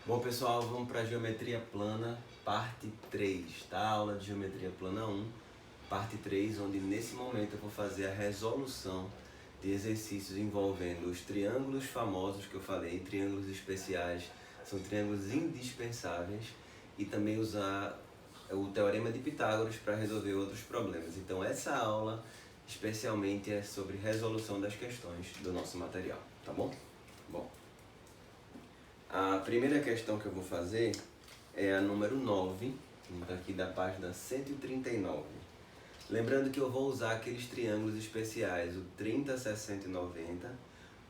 Bom pessoal, vamos para a geometria plana, parte 3, tá? Aula de geometria plana 1, parte 3, onde nesse momento eu vou fazer a resolução de exercícios envolvendo os triângulos famosos que eu falei, triângulos especiais, são triângulos indispensáveis, e também usar o teorema de Pitágoras para resolver outros problemas. Então essa aula especialmente é sobre resolução das questões do nosso material, tá bom? Bom. A primeira questão que eu vou fazer é a número 9, aqui da página 139. Lembrando que eu vou usar aqueles triângulos especiais, o 30, 60 e 90,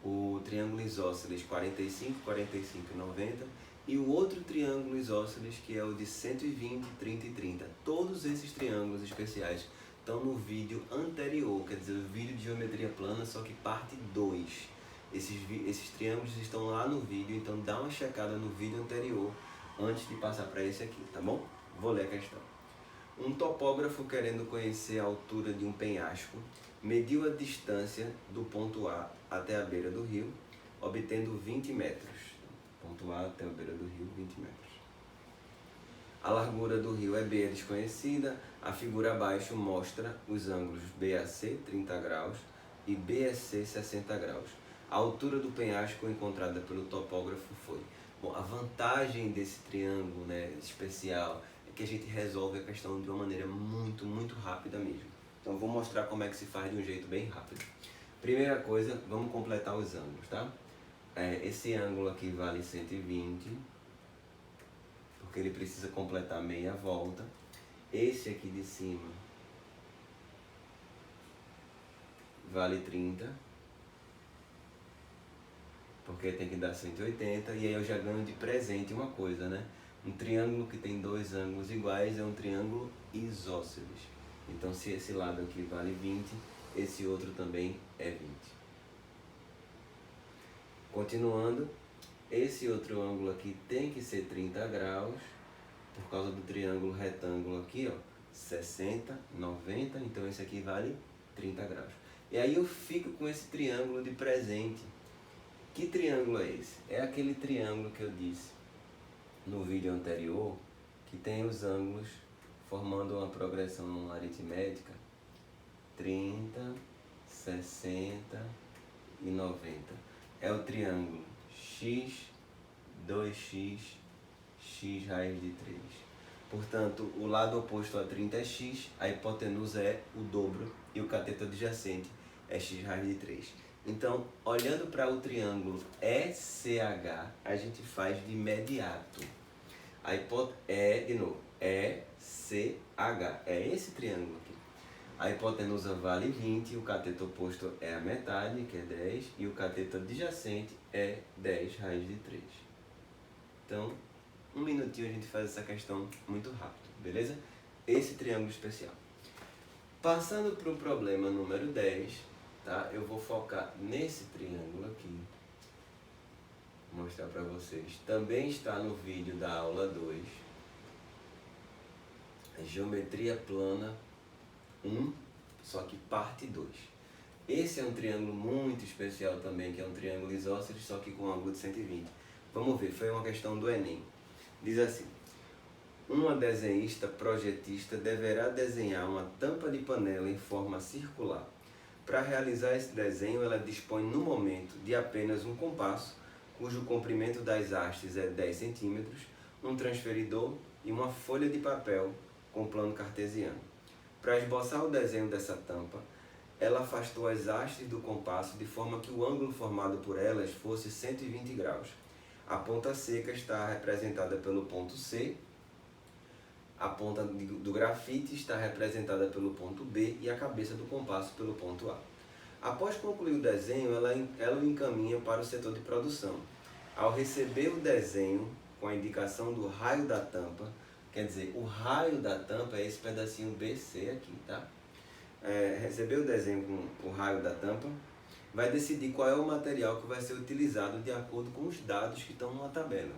o triângulo isósceles 45, 45 e 90 e o outro triângulo isósceles que é o de 120, 30 e 30. Todos esses triângulos especiais estão no vídeo anterior, quer dizer, o vídeo de geometria plana, só que parte 2. Esses triângulos estão lá no vídeo, então dá uma checada no vídeo anterior antes de passar para esse aqui, tá bom? Vou ler a questão. Um topógrafo, querendo conhecer a altura de um penhasco, mediu a distância do ponto A até a beira do rio, obtendo 20 metros. Ponto A até a beira do rio, 20 metros. A largura do rio EB é desconhecida, a figura abaixo mostra os ângulos BAC, 30 graus, e BEC, 60 graus. A altura do penhasco encontrada pelo topógrafo foi. Bom, a vantagem desse triângulo, né, especial é que a gente resolve a questão de uma maneira muito rápida mesmo. Então eu vou mostrar como é que se faz de um jeito bem rápido. Primeira coisa, vamos completar os ângulos, tá? Esse ângulo aqui vale 120, porque ele precisa completar meia volta. Esse aqui de cima vale 30, porque tem que dar 180, e aí eu já ganho de presente uma coisa, né? Um triângulo que tem dois ângulos iguais é um triângulo isósceles. Então se esse lado aqui vale 20, esse outro também é 20. Continuando, esse outro ângulo aqui tem que ser 30 graus, por causa do triângulo retângulo aqui, ó, 60, 90, então esse aqui vale 30 graus. E aí eu fico com esse triângulo de presente. Que triângulo é esse? É aquele triângulo que eu disse no vídeo anterior, que tem os ângulos formando uma progressão aritmética 30, 60 e 90. É o triângulo x, 2x, x raiz de 3. Portanto, o lado oposto a 30 é x, a hipotenusa é o dobro e o cateto adjacente é x raiz de 3. Então, olhando para o triângulo ECH, a gente faz de imediato. De novo, ECH, é esse triângulo aqui. A hipotenusa vale 20, o cateto oposto é a metade, que é 10, e o cateto adjacente é 10 raiz de 3. Então, um minutinho a gente faz essa questão muito rápido, beleza? Esse triângulo especial. Passando para o problema número 10, tá? Eu vou focar nesse triângulo aqui, vou mostrar para vocês. Também está no vídeo da aula 2, Geometria Plana 1, só que parte 2. Esse é um triângulo muito especial também, que é um triângulo isósceles, só que com ângulo de 120. Vamos ver, foi uma questão do Enem. Diz assim: uma desenhista projetista deverá desenhar uma tampa de panela em forma circular. Para realizar esse desenho, ela dispõe no momento de apenas um compasso, cujo comprimento das hastes é 10 cm, um transferidor e uma folha de papel com plano cartesiano. Para esboçar o desenho dessa tampa, ela afastou as hastes do compasso de forma que o ângulo formado por elas fosse 120 graus. A ponta seca está representada pelo ponto C, a ponta do grafite está representada pelo ponto B e a cabeça do compasso pelo ponto A. Após concluir o desenho, ela o encaminha para o setor de produção. Ao receber o desenho com a indicação do raio da tampa, quer dizer, o raio da tampa é esse pedacinho BC aqui, tá? Receber o desenho com o raio da tampa, vai decidir qual é o material que vai ser utilizado de acordo com os dados que estão na tabela.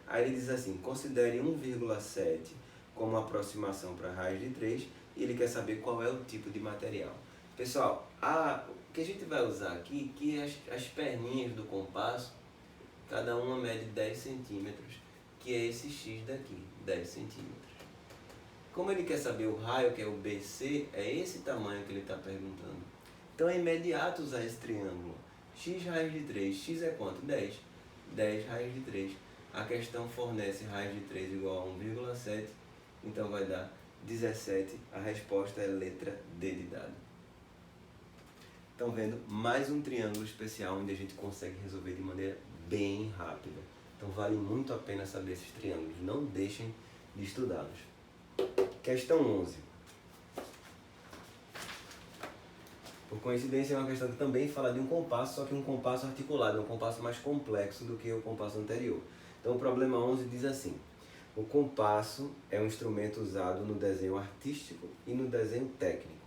Aí ele diz assim: considere 1,7 como aproximação para a raiz de 3 e ele quer saber qual é o tipo de material. Pessoal, o que a gente vai usar aqui, que as perninhas do compasso, cada uma mede 10 centímetros que é esse x daqui, 10 centímetros. Como ele quer saber o raio, que é o BC, é esse tamanho que ele está perguntando. Então é imediato usar esse triângulo. X raiz de 3, x é quanto? 10. 10 raiz de 3. A questão fornece raiz de 3 igual a 1,7, então vai dar 17. A resposta é letra D de dado. Estão vendo? Mais um triângulo especial onde a gente consegue resolver de maneira bem rápida. Então vale muito a pena saber esses triângulos. Não deixem de estudá-los. Questão 11. Por coincidência, é uma questão que também fala de um compasso, só que um compasso articulado, um compasso mais complexo do que o compasso anterior. Então, o problema 11 diz assim: o compasso é um instrumento usado no desenho artístico e no desenho técnico.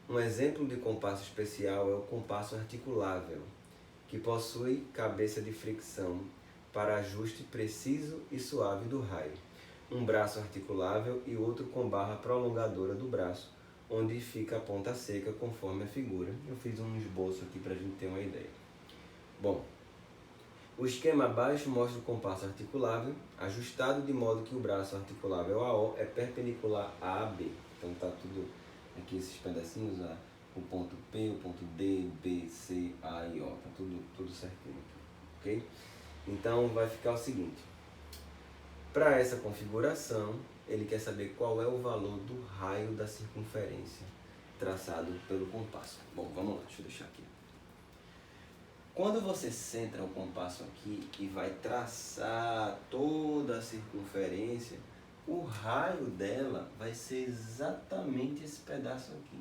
Um exemplo de compasso especial é o compasso articulável, que possui cabeça de fricção para ajuste preciso e suave do raio, um braço articulável e outro com barra prolongadora do braço, onde fica a ponta seca conforme a figura. Eu fiz um esboço aqui para a gente ter uma ideia. Bom, o esquema abaixo mostra o compasso articulável, ajustado de modo que o braço articulável AO é perpendicular a AB. Então está tudo aqui, esses pedacinhos, o ponto P, o ponto D, B, C, A e O. Está tudo certinho aqui, ok? Então vai ficar o seguinte. Para essa configuração, ele quer saber qual é o valor do raio da circunferência traçado pelo compasso. Bom, vamos lá, deixa eu deixar aqui. Quando você centra o compasso aqui e vai traçar toda a circunferência, o raio dela vai ser exatamente esse pedaço aqui.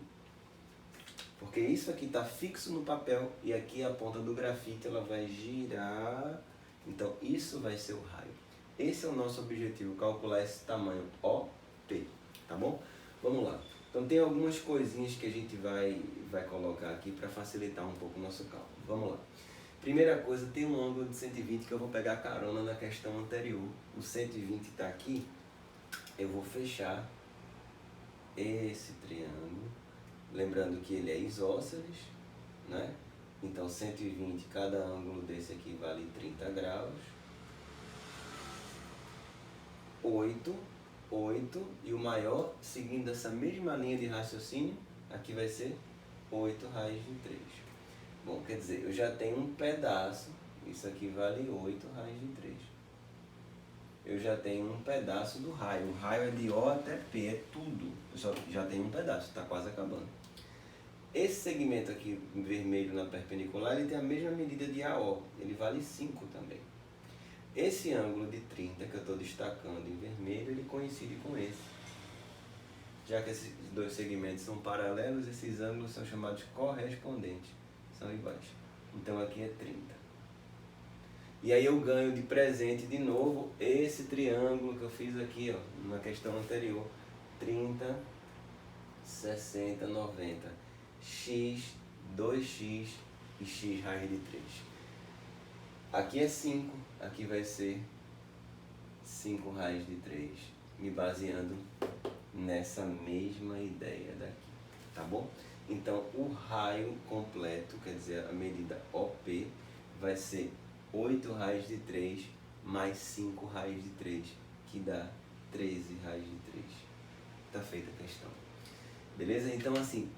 Porque isso aqui está fixo no papel e aqui a ponta do grafite ela vai girar. Então isso vai ser o raio. Esse é o nosso objetivo, calcular esse tamanho OP, tá bom? Vamos lá. Então tem algumas coisinhas que a gente vai colocar aqui para facilitar um pouco o nosso cálculo. Vamos lá. Primeira coisa, tem um ângulo de 120 que eu vou pegar carona na questão anterior. O 120 está aqui, eu vou fechar esse triângulo. Lembrando que ele é isósceles, né? Então 120, cada ângulo desse aqui vale 30 graus. 8, e o maior, seguindo essa mesma linha de raciocínio, aqui vai ser 8 raiz de 3. Bom, quer dizer, eu já tenho um pedaço, isso aqui vale 8 raiz de 3. Eu já tenho um pedaço do raio, o raio é de O até P, é tudo. Eu já tenho um pedaço, está quase acabando. Esse segmento aqui, em vermelho na perpendicular, ele tem a mesma medida de AO, ele vale 5 também. Esse ângulo de 30 que eu estou destacando em vermelho, ele coincide com esse. Já que esses dois segmentos são paralelos, esses ângulos são chamados correspondentes, são iguais. Então aqui é 30. E aí eu ganho de presente de novo esse triângulo que eu fiz aqui, ó, na questão anterior. 30, 60, 90. X, 2x e x raiz de 3. Aqui é 5, aqui vai ser 5 raiz de 3, me baseando nessa mesma ideia daqui, tá bom? Então, o raio completo, quer dizer, a medida OP, vai ser 8 raiz de 3 mais 5 raiz de 3, que dá 13 raiz de 3. Tá feita a questão. Beleza? Então, assim,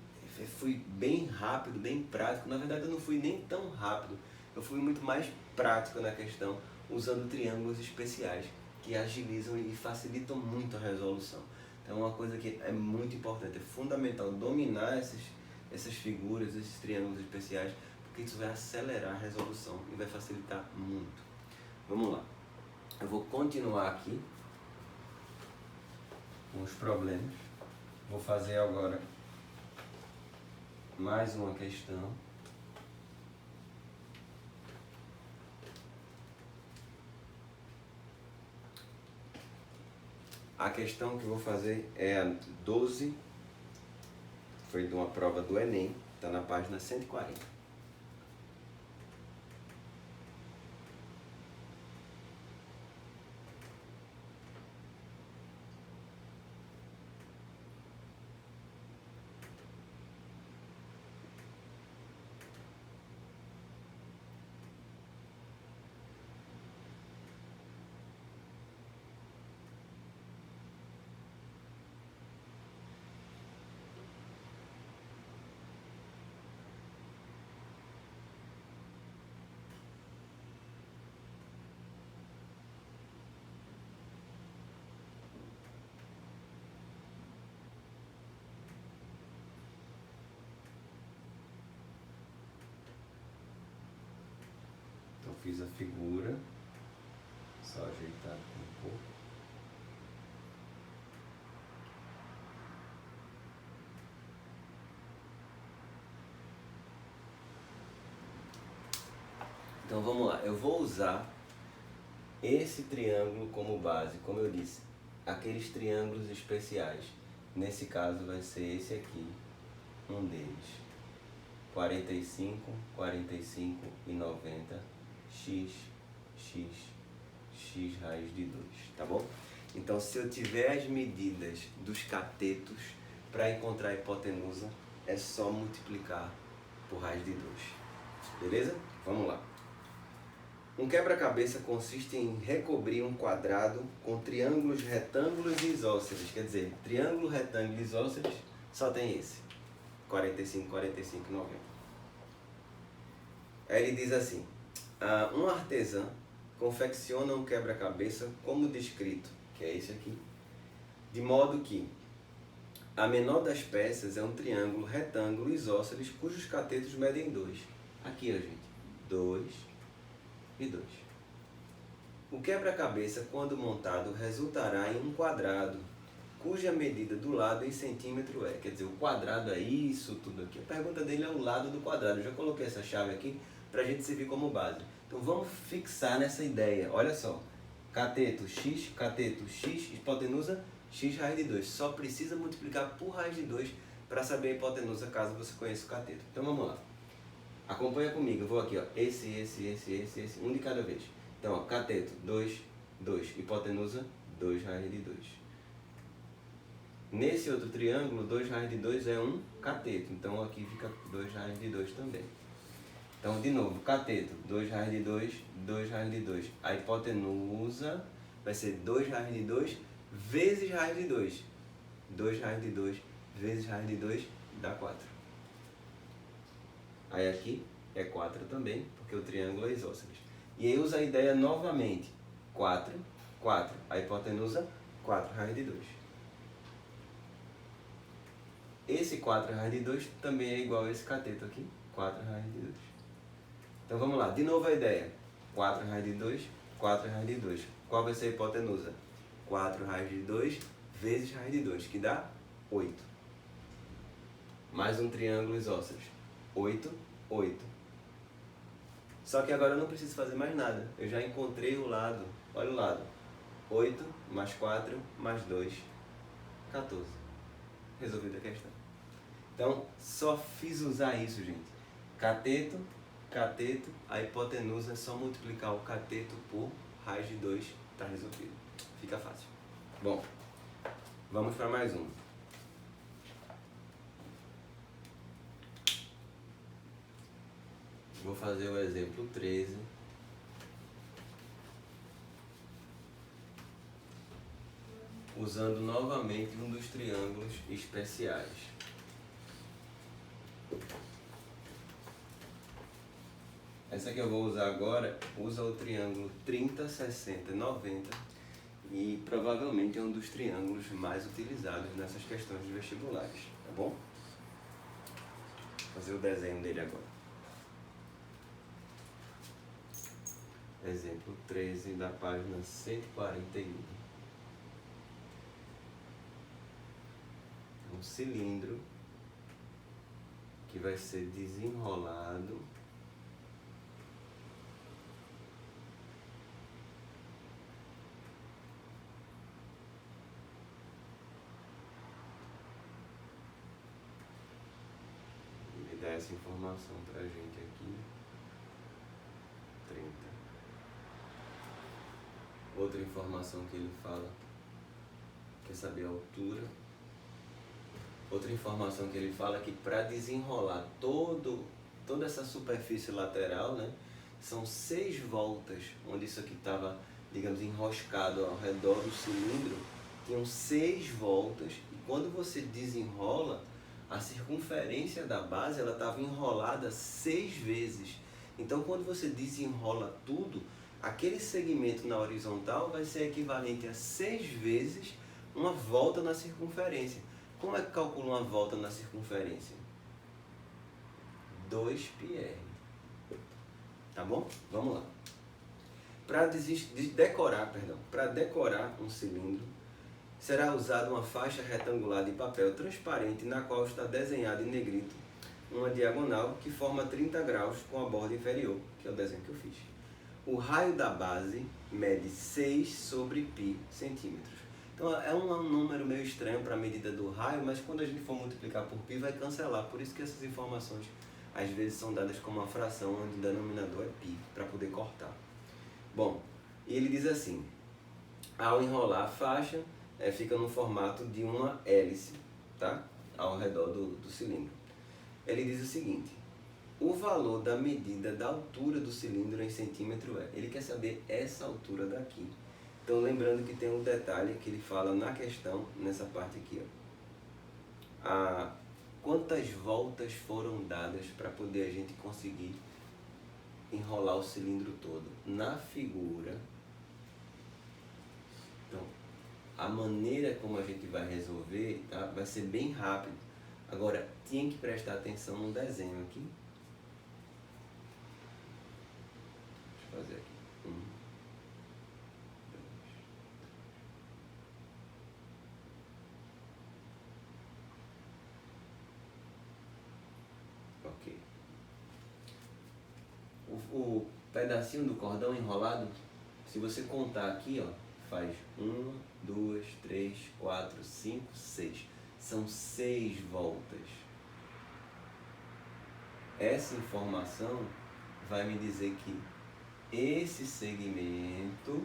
fui bem rápido, bem prático. Na verdade, eu não fui nem tão rápido. Eu fui muito mais prático na questão, usando triângulos especiais que agilizam e facilitam muito a resolução. Então é uma coisa que é muito importante, é fundamental dominar essas figuras, esses triângulos especiais, porque isso vai acelerar a resolução e vai facilitar muito. Vamos lá. Eu vou continuar aqui com os problemas. Vou fazer agora mais uma questão. A questão que eu vou fazer é a 12, foi de uma prova do Enem, está na página 140. fiz a figura. Só ajeitar aqui um pouco. Então vamos lá, eu vou usar esse triângulo como base, como eu disse, aqueles triângulos especiais. Nesse caso vai ser esse aqui, um deles. 45, 45 e 90, x, x, x raiz de 2, tá bom? Então se eu tiver as medidas dos catetos, para encontrar a hipotenusa, é só multiplicar por raiz de 2, beleza? Vamos lá. Um quebra-cabeça consiste em recobrir um quadrado com triângulos, retângulos e isósceles. Quer dizer, triângulo, retângulo e isósceles só tem esse. 45, 45 e 90. Aí ele diz assim, um artesã confecciona um quebra-cabeça como descrito, que é esse aqui, de modo que a menor das peças é um triângulo, retângulo e isósceles cujos catetos medem 2. Aqui, ó, gente, 2 e 2. O quebra-cabeça, quando montado, resultará em um quadrado, cuja medida do lado em centímetro é. Quer dizer, o quadrado é isso, tudo aqui. A pergunta dele é o lado do quadrado. Eu já coloquei essa chave aqui para a gente servir como base. Então vamos fixar nessa ideia. Olha só, cateto x, hipotenusa x raiz de 2. Só precisa multiplicar por raiz de 2 para saber a hipotenusa, caso você conheça o cateto. Então vamos lá. Acompanha comigo, eu vou aqui, ó, esse, um de cada vez. Então, ó, cateto, 2, 2, hipotenusa, 2 raiz de 2. Nesse outro triângulo, 2 raiz de 2 é um cateto, então aqui fica 2 raiz de 2 também. Então, de novo, cateto, 2 raiz de 2, 2 raiz de 2. A hipotenusa vai ser 2 raiz de 2 vezes raiz de 2. 2 raiz de 2 vezes raiz de 2 dá 4. Aí aqui é 4 também, porque o triângulo é isósceles. E aí usa a ideia novamente. 4, 4. A hipotenusa, 4 raiz de 2. Esse 4 raiz de 2 também é igual a esse cateto aqui. 4 raiz de 2. Então vamos lá, de novo a ideia. 4 raiz de 2, 4 raiz de 2. Qual vai ser a hipotenusa? 4 raiz de 2 vezes raiz de 2, que dá 8. Mais um triângulo isósceles. 8, 8. Só que agora eu não preciso fazer mais nada. Eu já encontrei o lado. Olha o lado. 8 mais 4 mais 2, 14. Resolvida a questão. Então, só fiz usar isso, gente. Cateto, cateto, a hipotenusa é só multiplicar o cateto por raiz de 2, está resolvido. Fica fácil. Bom, vamos para mais um. Vou fazer o exemplo 13. Usando novamente um dos triângulos especiais. Essa que eu vou usar agora usa o triângulo 30, 60 e 90 e provavelmente é um dos triângulos mais utilizados nessas questões de vestibulares, tá bom? Vou fazer o desenho dele agora. Exemplo 13 da página 141. Um cilindro que vai ser desenrolado e me dá essa informação pra gente aqui. 30. Outra informação que ele fala, quer saber a altura. Outra informação que ele fala é que para desenrolar toda essa superfície lateral, né, são 6 voltas, onde isso aqui estava, digamos, enroscado ao redor do cilindro, tinham 6 voltas, e quando você desenrola, a circunferência da base ela estava enrolada 6 vezes. Então, quando você desenrola tudo, aquele segmento na horizontal vai ser equivalente a 6 vezes uma volta na circunferência. Como é que calcula uma volta na circunferência? 2πr. Tá bom? Vamos lá. Para decorar um cilindro, será usada uma faixa retangular de papel transparente na qual está desenhado em negrito uma diagonal que forma 30 graus com a borda inferior, que é o desenho que eu fiz. O raio da base mede 6 sobre π centímetros. Então é um número meio estranho para a medida do raio, mas quando a gente for multiplicar por π vai cancelar. Por isso que essas informações às vezes são dadas como uma fração onde o denominador é π, para poder cortar. Bom, e ele diz assim, ao enrolar a faixa, fica no formato de uma hélice, tá? Ao redor do cilindro. Ele diz o seguinte, o valor da medida da altura do cilindro em centímetro ele quer saber essa altura daqui. Então lembrando que tem um detalhe que ele fala na questão, nessa parte aqui, ó. Quantas voltas foram dadas para poder a gente conseguir enrolar o cilindro todo? Na figura, então, a maneira como a gente vai resolver, tá, vai ser bem rápido. Agora, tinha que prestar atenção no desenho aqui. Deixa eu fazer aqui. 1, 2. Ok. O pedacinho do cordão enrolado, se você contar aqui, ó, faz 1, 2, 3, 4, 5, 6. São 6 voltas. Essa informação vai me dizer que esse segmento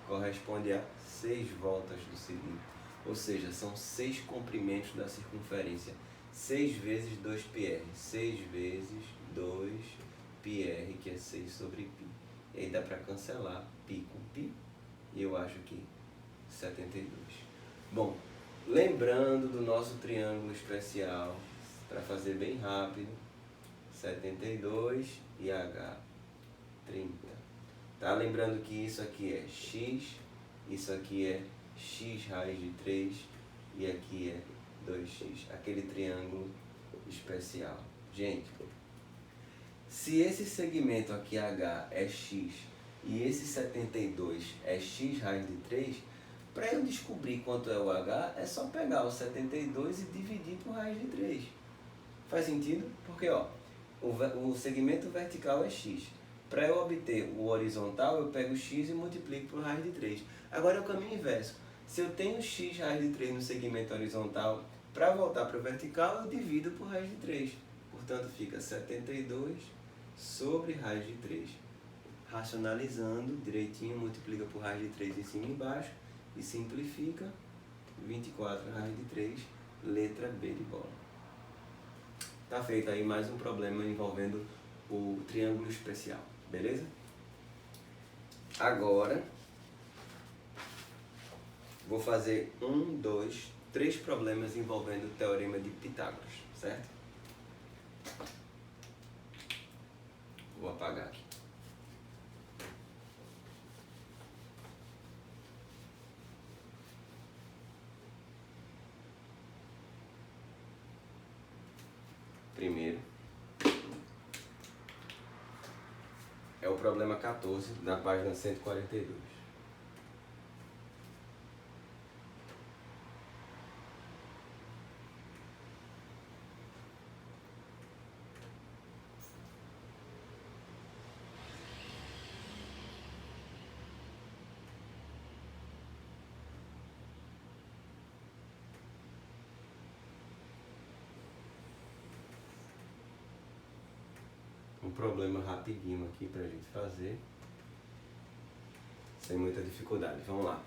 corresponde a 6 voltas do cilindro. Ou seja, são 6 comprimentos da circunferência. 6 vezes 2πr. 6 vezes 2πr, que é 6 sobre π. E aí dá para cancelar π com π. E eu acho que 72. Bom, lembrando do nosso triângulo especial, para fazer bem rápido, 72 e H, 30. Tá? Lembrando que isso aqui é x, isso aqui é x raiz de 3 e aqui é 2x, aquele triângulo especial. Gente, se esse segmento aqui H é x e esse 72 é x raiz de 3, para eu descobrir quanto é o H, é só pegar o 72 e dividir por raiz de 3. Faz sentido? Porque ó, o segmento vertical é x. Para eu obter o horizontal, eu pego x e multiplico por raiz de 3. Agora é o caminho inverso. Se eu tenho x raiz de 3 no segmento horizontal, para voltar para o vertical, eu divido por raiz de 3. Portanto, fica 72 sobre raiz de 3. Racionalizando direitinho, multiplica por raiz de 3 em cima e embaixo e simplifica. 24 raiz de 3, letra B de bola. Tá feito aí mais um problema envolvendo o triângulo especial, beleza? Agora, vou fazer 1, 2, 3 problemas envolvendo o teorema de Pitágoras, certo? Vou apagar aqui. Primeiro é o problema 14, na página 142. Um problema rapidinho aqui pra gente fazer, sem muita dificuldade. Vamos lá.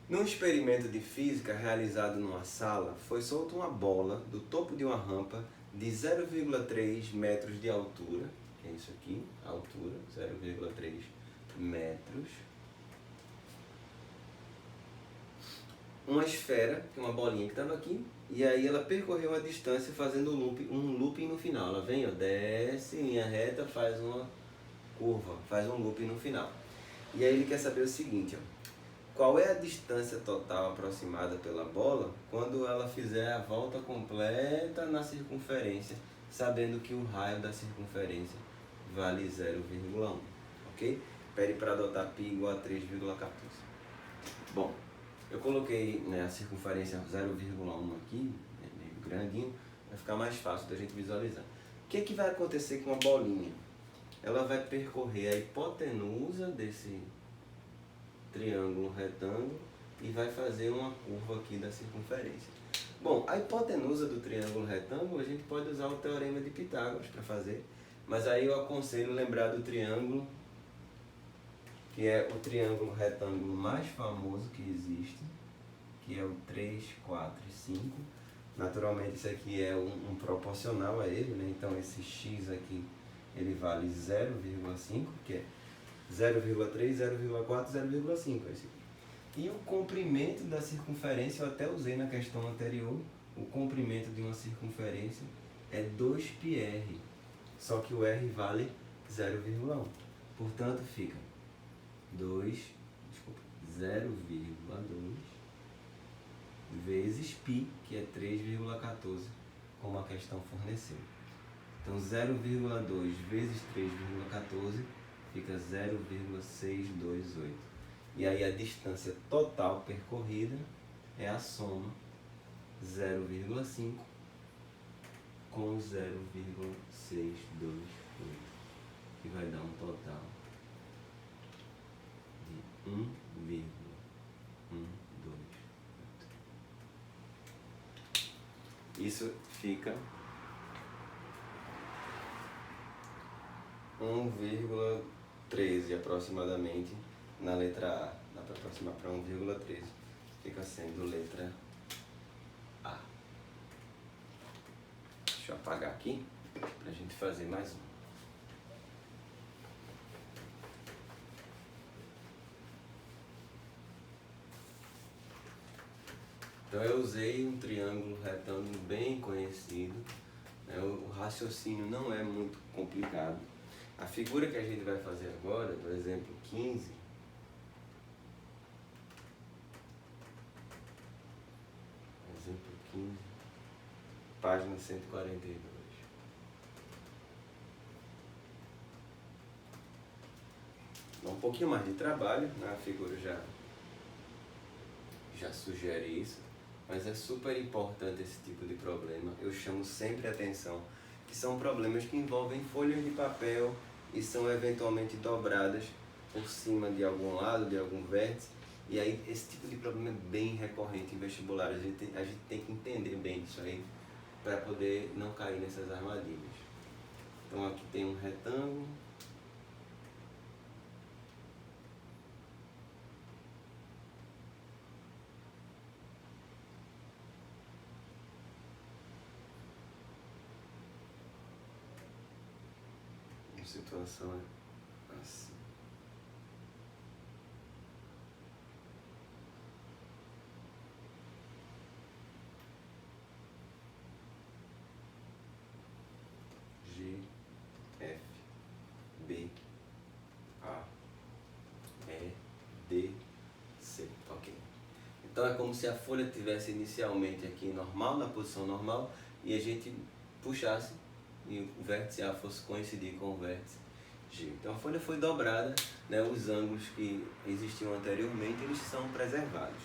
Num experimento de física realizado numa sala, foi solta uma bola do topo de uma rampa de 0,3 metros de altura, que é isso aqui, altura, 0,3 metros. Uma esfera, que é uma bolinha que estava aqui, e aí ela percorreu a distância fazendo um looping no final. Ela vem, ó, desce em linha reta, faz uma curva, faz um looping no final. E aí ele quer saber o seguinte, ó, qual é a distância total aproximada pela bola quando ela fizer a volta completa na circunferência, sabendo que o raio da circunferência vale 0,1, ok? pede para adotar π igual a 3,14. Bom, eu coloquei, né, a circunferência 0,1 aqui, né, meio grandinho, vai ficar mais fácil da gente visualizar. O que é que vai acontecer com a bolinha? Ela vai percorrer a hipotenusa desse triângulo retângulo e vai fazer uma curva aqui da circunferência. Bom, a hipotenusa do triângulo retângulo a gente pode usar o teorema de Pitágoras para fazer, mas aí eu aconselho lembrar do triângulo, que é o triângulo retângulo mais famoso que existe, que é o 3, 4 e 5. Naturalmente isso aqui é um proporcional a ele, né? Então esse x aqui ele vale 0,5, que é 0,3, 0,4, 0,5. E o comprimento da circunferência, eu até usei na questão anterior, o comprimento de uma circunferência é 2πr, só que o r vale 0,1. Portanto, fica 0,2 vezes π, que é 3,14, como a questão forneceu. Então, 0,2 vezes 3,14 fica 0,628. E aí a distância total percorrida é a soma 0,5 com 0,628, que vai dar um total de 1,128. Isso fica 1,13 aproximadamente na letra A. Dá para aproximar para 1,13. Fica sendo letra A. Deixa eu apagar aqui para a gente fazer mais um. Então eu usei um triângulo retângulo bem conhecido, né? O raciocínio não é muito complicado. A figura que a gente vai fazer agora, por exemplo, 15, página 142. Dá um pouquinho mais de trabalho, né? A figura já sugere isso, mas é super importante esse tipo de problema. Eu chamo sempre a atenção que são problemas que envolvem folhas de papel e são eventualmente dobradas por cima de algum lado, de algum vértice. E aí esse tipo de problema é bem recorrente em vestibular. A gente tem que entender bem disso aí para poder não cair nessas armadilhas. Então aqui tem um retângulo. A situação é assim. G, F, B, A, E, D, C. Ok. Então é como se a folha tivesse inicialmente aqui normal, na posição normal, e a gente puxasse e o vértice A fosse coincidir com o vértice G. Então a folha foi dobrada, né? Os ângulos que existiam anteriormente, eles são preservados.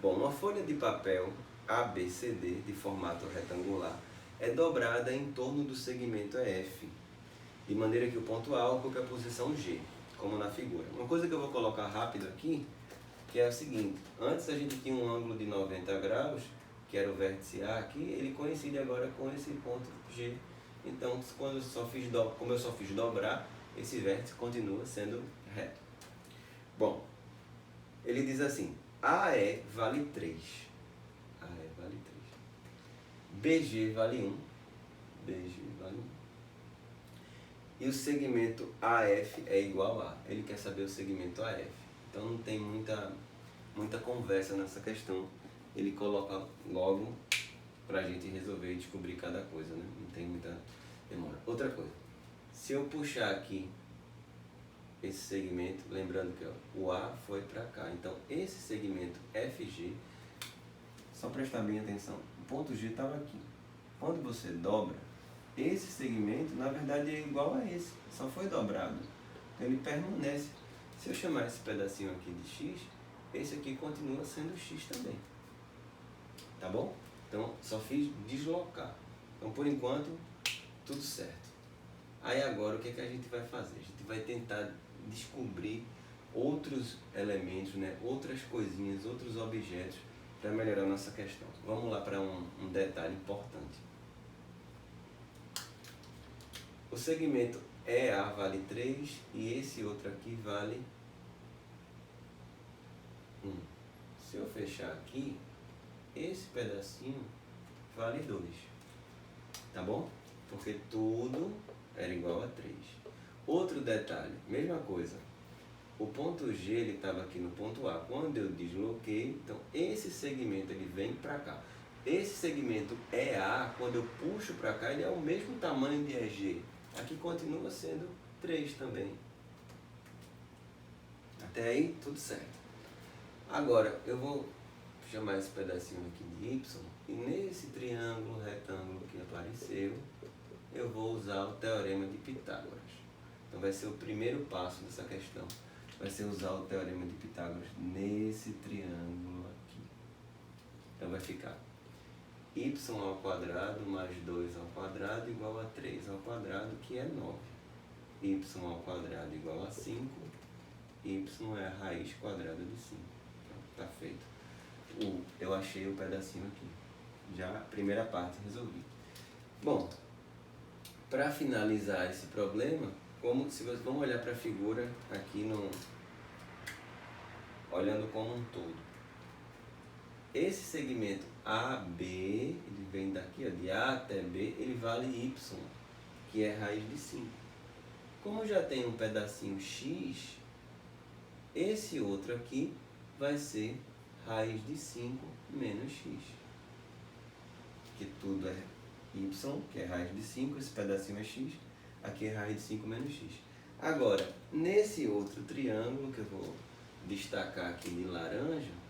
Bom, uma folha de papel ABCD de formato retangular é dobrada em torno do segmento F, de maneira que o ponto A ocupe a posição G, como na figura. Uma coisa que eu vou colocar rápido aqui, que é o seguinte: antes a gente tinha um ângulo de 90 graus, que era o vértice A aqui, ele coincide agora com esse ponto G. Então, como eu só fiz dobrar, esse vértice continua sendo reto. Bom, ele diz assim: AE vale 3. AE vale 3. BG vale 1. BG vale 1. E o segmento AF é igual a. Ele quer saber o segmento AF. Então não tem muita conversa nessa questão. Ele coloca logo pra gente resolver e descobrir cada coisa, né? Não tem muita demora. Outra coisa, se eu puxar aqui esse segmento, lembrando que ó, o A foi para cá, então esse segmento FG, só prestar bem atenção, o ponto G estava aqui. Quando você dobra, esse segmento na verdade é igual a esse, só foi dobrado, então ele permanece Se eu chamar esse pedacinho aqui de x, esse aqui continua sendo x também. Tá bom? Então, só fiz deslocar. Então, por enquanto, tudo certo. Aí agora, o que é que a gente vai fazer? A gente vai tentar descobrir outros elementos, né? Outras coisinhas, outros objetos para melhorar a nossa questão. Vamos lá para um detalhe importante. O segmento EA vale 3 e esse outro aqui vale 1. Se eu fechar aqui, esse pedacinho vale 2. Tá bom? Porque tudo era igual a 3. Outro detalhe, mesma coisa. O ponto G ele estava aqui no ponto A. Quando eu desloquei, então esse segmento ele vem para cá. Esse segmento EA, quando eu puxo para cá, ele é o mesmo tamanho de EG. Aqui continua sendo 3 também. Até aí, tudo certo. Agora, eu vou chamar esse pedacinho aqui de Y, e nesse triângulo retângulo que apareceu, eu vou usar o teorema de Pitágoras. Então vai ser o primeiro passo dessa questão. Vai ser usar o teorema de Pitágoras nesse triângulo aqui. Então vai ficar y ao quadrado mais 2 ao quadrado igual a 3 ao quadrado, que é 9. Y ao quadrado igual a 5. Y é a raiz quadrada de 5. Tá feito. Eu achei o pedacinho aqui. Já a primeira parte resolvi. Bom, para finalizar esse problema, se vocês vão olhar para a figura aqui olhando como um todo. Esse segmento AB, ele vem daqui, ó, de A até B, ele vale Y, que é raiz de 5. Como já tem um pedacinho X, esse outro aqui vai ser raiz de 5 menos X. Que tudo é Y, que é raiz de 5, esse pedacinho é X, aqui é raiz de 5 menos X. Agora, nesse outro triângulo, que eu vou destacar aqui de laranja,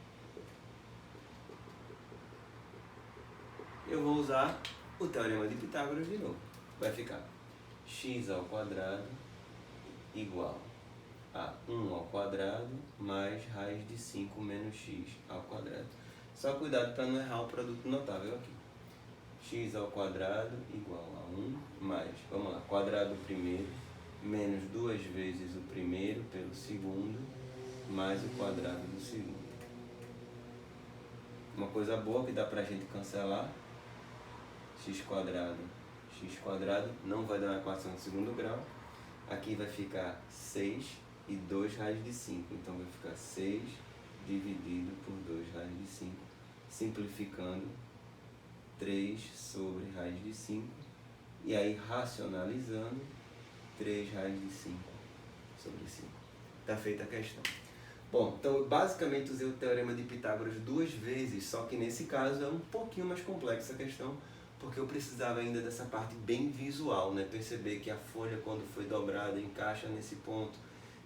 eu vou usar o teorema de Pitágoras de novo. Vai ficar x ao quadrado igual a 1 ao quadrado mais raiz de 5 menos x ao quadrado. Só cuidado para não errar o produto notável aqui. X ao quadrado igual a 1 mais, vamos lá, quadrado do primeiro, menos 2 vezes o primeiro pelo segundo, mais o quadrado do segundo. Uma coisa boa que dá para a gente cancelar, x quadrado não vai dar uma equação de segundo grau. Aqui vai ficar 6 e 2 raiz de 5. Então vai ficar 6 dividido por 2 raiz de 5. Simplificando, 3 sobre raiz de 5. E aí racionalizando, 3 raiz de 5 sobre 5. Está feita a questão. Bom, então eu basicamente usei o teorema de Pitágoras 2 vezes, só que nesse caso é um pouquinho mais complexa a questão, porque eu precisava ainda dessa parte bem visual, né? Perceber que a folha, quando foi dobrada, encaixa nesse ponto,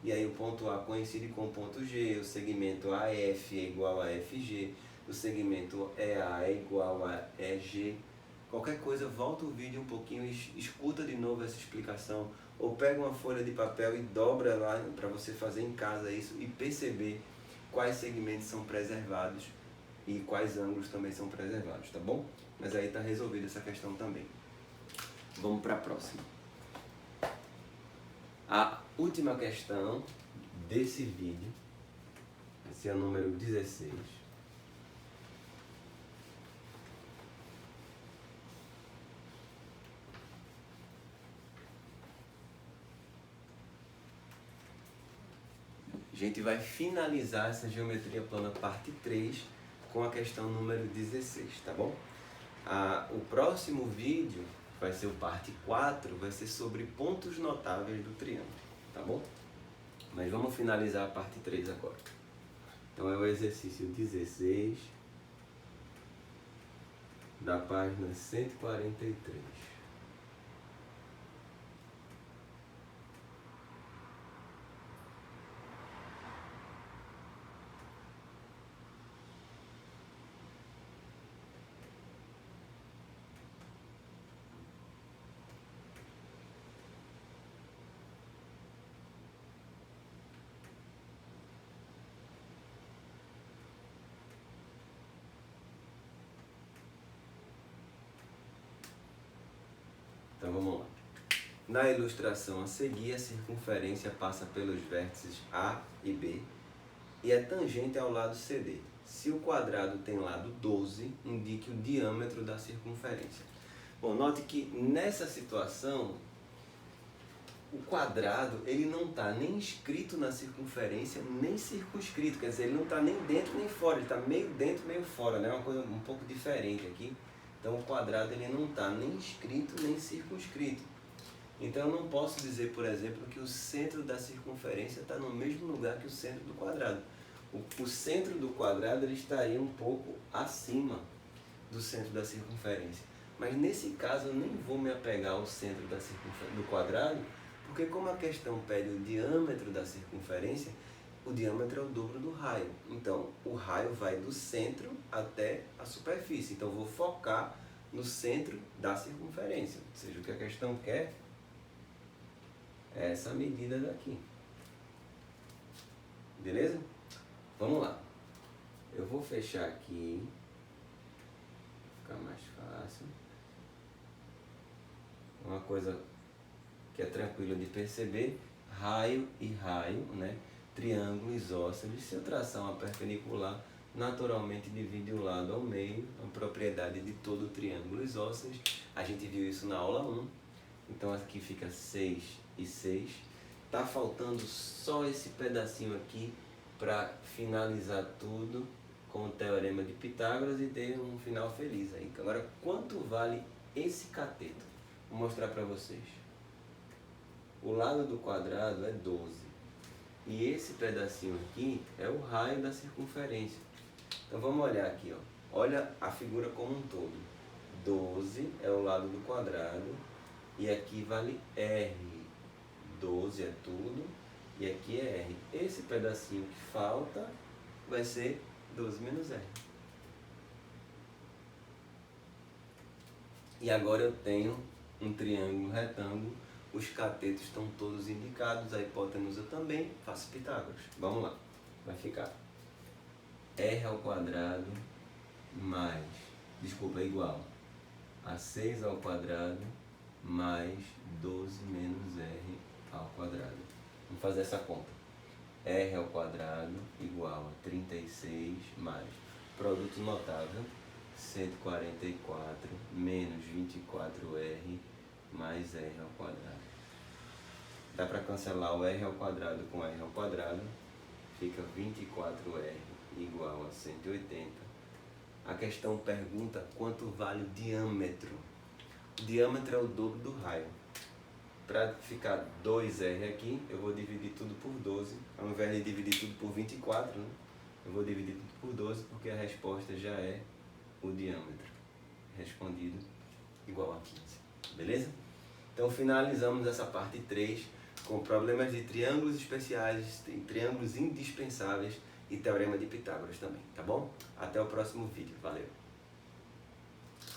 e aí o ponto A coincide com o ponto G, o segmento AF é igual a FG, o segmento EA é igual a EG. Qualquer coisa, volta o vídeo um pouquinho e escuta de novo essa explicação, ou pega uma folha de papel e dobra lá para você fazer em casa isso e perceber quais segmentos são preservados e quais ângulos também são preservados, tá bom? Mas aí está resolvida essa questão também. Vamos para a próxima. A última questão desse vídeo, esse é o número 16. A gente vai finalizar essa geometria plana parte 3 com a questão número 16, tá bom? O próximo vídeo vai ser o parte 4, vai ser sobre pontos notáveis do triângulo, tá bom? Mas vamos finalizar a parte 3 agora. Então é o exercício 16 da página 143. Então vamos lá. Na ilustração a seguir, a circunferência passa pelos vértices A e B e é tangente ao lado CD. Se o quadrado tem lado 12, indique o diâmetro da circunferência. Bom, note que nessa situação, o quadrado ele não está nem inscrito na circunferência, nem circunscrito. Quer dizer, ele não está nem dentro nem fora, ele está meio dentro, meio fora, né? Uma coisa um pouco diferente aqui. Então o quadrado ele não está nem inscrito, nem circunscrito. Então eu não posso dizer, por exemplo, que o centro da circunferência está no mesmo lugar que o centro do quadrado. O centro do quadrado ele estaria um pouco acima do centro da circunferência. Mas nesse caso eu nem vou me apegar ao centro do quadrado, porque como a questão pede o diâmetro da circunferência, o diâmetro é o dobro do raio. Então o raio vai do centro até a superfície. Então eu vou focar no centro da circunferência. Ou seja, o que a questão quer é essa medida daqui. Beleza? Vamos lá. Eu vou fechar aqui. Ficar mais fácil. Uma coisa que é tranquila de perceber, raio e raio, né? Triângulo isósceles. Se eu traçar uma perpendicular, naturalmente divide o lado ao meio, a propriedade de todo triângulo isósceles. A gente viu isso na aula 1. Então aqui fica 6 e 6. Tá faltando só esse pedacinho aqui para finalizar tudo com o teorema de Pitágoras e ter um final feliz aí. Agora, quanto vale esse cateto? Vou mostrar para vocês. O lado do quadrado é 12. E esse pedacinho aqui é o raio da circunferência. Então vamos olhar aqui, ó. Olha a figura como um todo. 12 é o lado do quadrado. E aqui vale R. 12 é tudo. E aqui é R. Esse pedacinho que falta vai ser 12 menos R. E agora eu tenho um triângulo retângulo. Os catetos estão todos indicados. A hipotenusa também. Faço Pitágoras. Vamos lá. Vai ficar R ao quadrado mais... Desculpa, é igual a 6 ao quadrado mais 12 menos R ao quadrado. Vamos fazer essa conta. R ao quadrado igual a 36 mais produto notável 144 menos 24R mais R ao quadrado. Dá para cancelar o R ao quadrado com R ao quadrado. Fica 24R igual a 180. A questão pergunta quanto vale o diâmetro. O diâmetro é o dobro do raio. Para ficar 2R aqui, eu vou dividir tudo por 12. Ao invés de dividir tudo por 24, né? Eu vou dividir tudo por 12 porque a resposta já é o diâmetro. Respondido igual a 15. Beleza? Então finalizamos essa parte 3 com problemas de triângulos especiais, triângulos indispensáveis e teorema de Pitágoras também, tá bom? Até o próximo vídeo. Valeu!